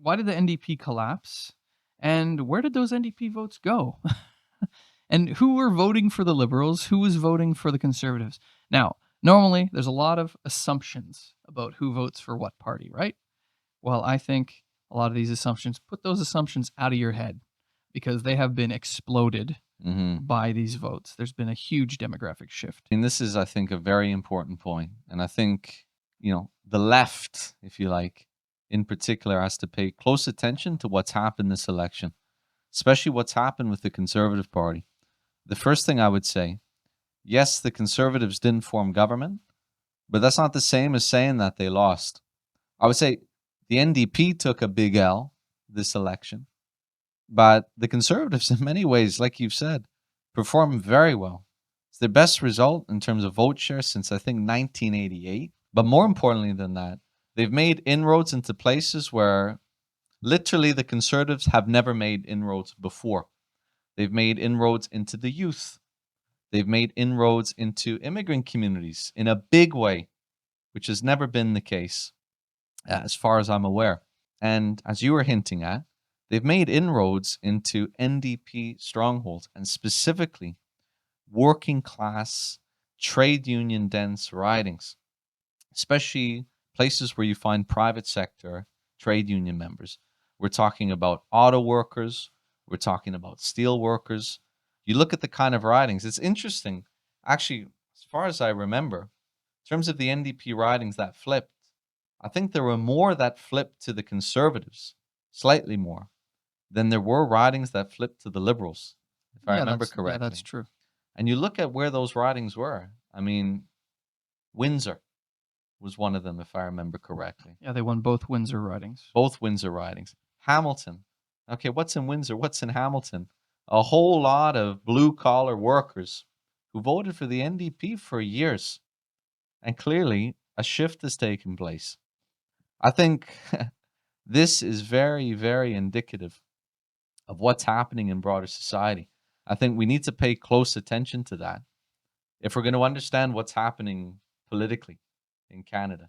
why did the NDP collapse? And where did those NDP votes go? And who were voting for the Liberals? Who was voting for the Conservatives? Now, normally there's a lot of assumptions about who votes for what party, right? Well, I think a lot of these assumptions, put those assumptions out of your head because they have been exploded Hmm. by these votes. There's been a huge demographic shift. And this is, I think, a very important point. And I think, the left, if you like, in particular, has to pay close attention to what's happened this election, especially what's happened with the Conservative Party. The first thing I would say, yes, the Conservatives didn't form government, but that's not the same as saying that they lost. I would say the NDP took a big L this election, but the Conservatives, in many ways, like you've said, performed very well. It's their best result in terms of vote share since, I think, 1988. But more importantly than that, they've made inroads into places where literally the Conservatives have never made inroads before. They've made inroads into the youth. They've made inroads into immigrant communities in a big way, which has never been the case, as far as I'm aware. And as you were hinting at, they've made inroads into NDP strongholds and specifically working class, trade union dense ridings, especially places where you find private sector trade union members. We're talking about auto workers, we're talking about steel workers. You look at the kind of ridings, it's interesting. Actually, as far as I remember, in terms of the NDP ridings that flipped, I think there were more that flipped to the Conservatives, slightly more, than there were ridings that flipped to the Liberals, if I remember That's correctly. true. And you look at where those ridings were. I mean, Windsor was one of them, if I remember correctly. Yeah, they won both Windsor ridings. Both Windsor ridings. Hamilton. Okay, what's in Windsor? What's in Hamilton? A whole lot of blue collar workers who voted for the NDP for years. And clearly, a shift has taken place. I think this is very, very indicative of what's happening in broader society. I think we need to pay close attention to that if we're going to understand what's happening politically in Canada.